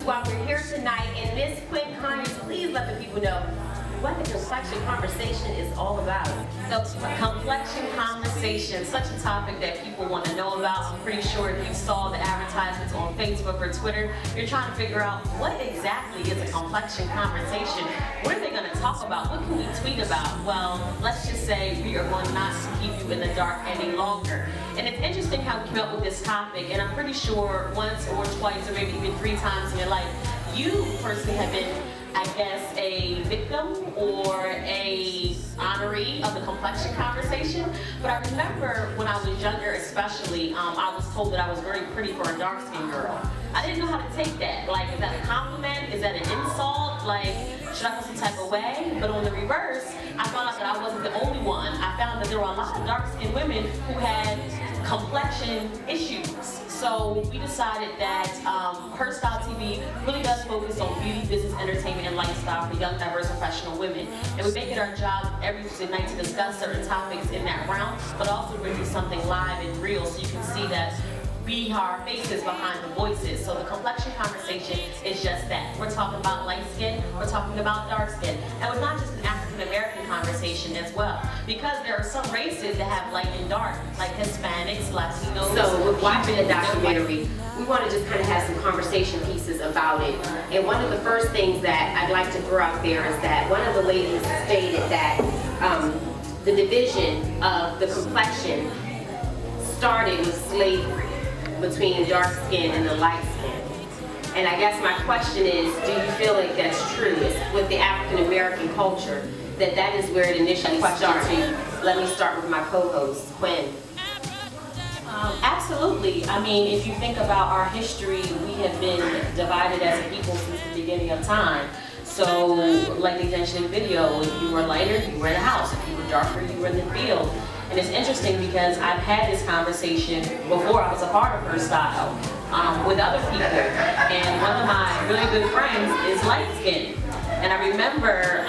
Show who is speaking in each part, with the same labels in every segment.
Speaker 1: why we're here tonight. And Miss Quinn Conyers, please let the people know what the Complexion Conversation is all about. The Complexion Conversation, such a topic that people want to know about. I'm pretty sure if you saw the advertisements on Facebook or Twitter, you're trying to figure out what exactly is a complexion conversation. What are they going to talk about? What can we tweet about? Well, let's just say we are going not to keep you in the dark any longer. And it's interesting how we came up with this topic, and I'm pretty sure once or twice or maybe even 3 times in your life, you personally have been, I guess, a victim or a honoree of the complexion conversation. But I remember when I was younger especially, I was told that I was very pretty for a dark-skinned girl. I didn't know how to take that. Like, is that a compliment? Is that an insult? Like, should I feel some type of way? But on the reverse, I found out that I wasn't the only one. I found that there were a lot of dark-skinned women who had complexion issues. So we decided that HerStyleTv really does focus on beauty, business, entertainment, and lifestyle for young, diverse, professional women. And we make it our job every Tuesday night to discuss certain topics in that realm, but also bring you something live and real so you can see that we are faces behind the voices. So the complexion conversation is just that. We're talking about light skin, we're talking about dark skin. And it's not just an African American conversation as well, because there are some races that have light and dark, like Hispanics, Latinos. So with watching the documentary, we want to just kind of have some conversation pieces about it. And one of the first things that I'd like to throw out there is that one of the ladies stated that the division of the complexion started with slavery between dark skin and the light skin. And I guess my question is, do you feel like that's true? It's with the African American culture, that is where it initially started. Let me start with my co-host, Quinn. Absolutely. I mean, if you think about our history, we have been divided as a people since the beginning of time. So, like they mentioned in the video, if you were lighter, you were in the house. If you were darker, you were in the field. And it's interesting because I've had this conversation before I was a part of HerStyle with other people. And one of my really good friends is light skinned. And I remember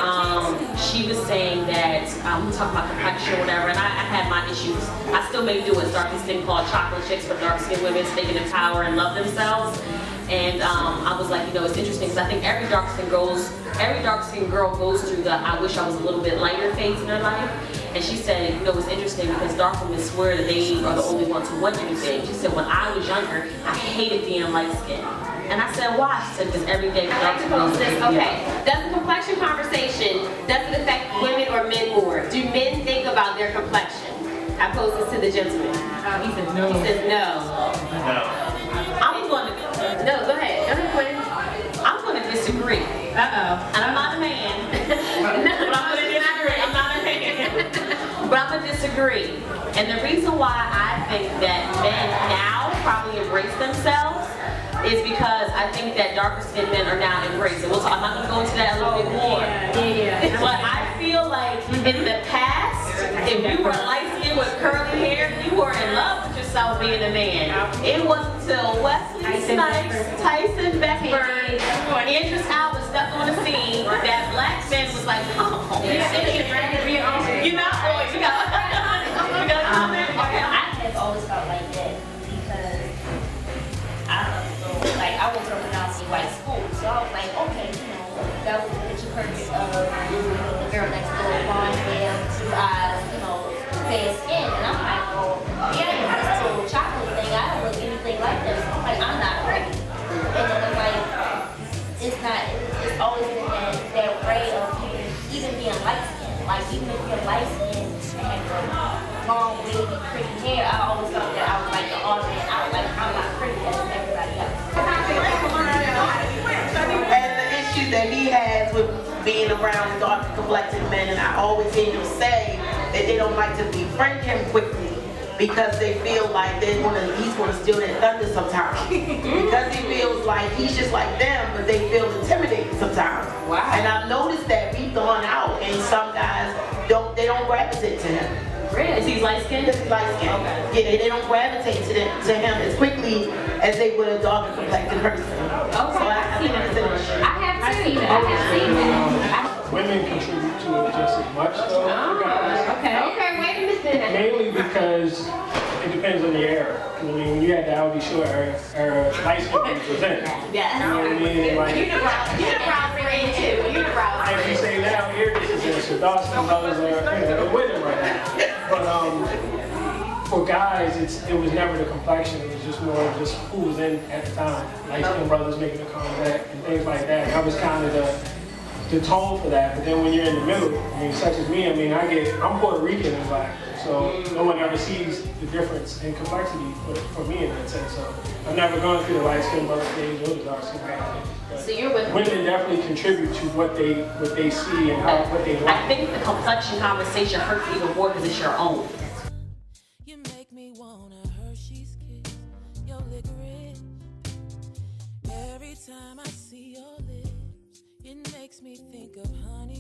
Speaker 1: she was saying that, we talk about complexion or whatever, and I had my issues. I still may do it, start this thing called chocolate chicks for dark skinned women so they can empower and love themselves. And I was like, you know, it's interesting because I think every dark skinned girl goes through the I wish I was a little bit lighter phase in their life. And she said, you know, it's interesting because dark women swear that they are the only ones who want anything. She said, when I was younger, I hated being light skinned. And I said, why? She said, because every day dark girls this. Okay, does the complexion conversation, does it affect women or men more? Do men think about their complexion? I pose this to the gentleman. He said no. He says no. No. I'm going to, no, go ahead. Go ahead, Quinn. I'm going to disagree. Uh-oh. And I'm not a man. But I'm going to disagree. I'm not a man. But I'm going to disagree. And the reason why I think that men now probably embrace themselves is because I think that darker skinned men are now embracing. We'll talk, I'm not going to go into that a little bit more. Yeah. But I feel like in the past, if you were light skinned with curly hair, you were in love with yourself being a man. It wasn't until Wesley Snipes, Tyson Beckford, Idris Elba stepped on the scene that black men was like, oh, you're not boys. You got a comment? Okay.
Speaker 2: I have always felt like that because I don't know, like I was up in Nazi white school, so I was like, okay, you know, that was the picture perfect of the girl next door, blonde hair, blue eyes, you know, fair skin, and I'm like, well, yeah, this whole chocolate thing, I don't look anything like this. I'm like, I'm not pretty. And then I'm like, it's always been that way of even being light skinned. Like even if you're light skinned and have long, wavy, pretty hair, I always felt that I was like the odd man out. Like I'm not pretty as everybody else.
Speaker 3: And the issue that he has with being around dark complected men, and I always hear him say that they don't like to befriend him quickly because they feel like he's gonna steal their thunder sometimes. Because he feels like he's just like them, but they feel intimidated sometimes.
Speaker 1: Wow.
Speaker 3: And I've noticed that we've gone out and some guys don't gravitate to him.
Speaker 1: Really? Is he light skinned?
Speaker 3: He's light skinned. Okay. Yeah, they don't gravitate to him as quickly as they would a darker complected person.
Speaker 1: Okay.
Speaker 3: So I think that's an issue.
Speaker 1: I have seen that.
Speaker 4: Women contribute to it just as much though.
Speaker 1: Okay. Okay, wait a minute.
Speaker 4: Mainly because it depends on the era. I mean, when you had the Albie Shore era, light skin brothers was in.
Speaker 1: Yes.
Speaker 4: You know what I mean? And like,
Speaker 1: Unibrows are in too. Unibrows.
Speaker 4: like you say now, Iris is in. So dark skin brothers are, they're winning right now. But for guys, it was never the complexion. It was just more of just who was in at the time. Light skin brothers making a comeback and things like that. And that was kind of the tone for that. But then when you're in the middle, I mean, such as me, I mean, I'm Puerto Rican and black. So no one ever sees the difference in complexity for me in that sense. So I've never gone through the light skin brother stage or the dark skin brother stage.
Speaker 1: So you're with
Speaker 4: Women definitely contribute to what they see and what they like.
Speaker 1: I think the complexion conversation hurts even more because it's your own.
Speaker 5: You make me want a Hershey's kiss, your licorice. Every time I see your lips, it makes me think of honey.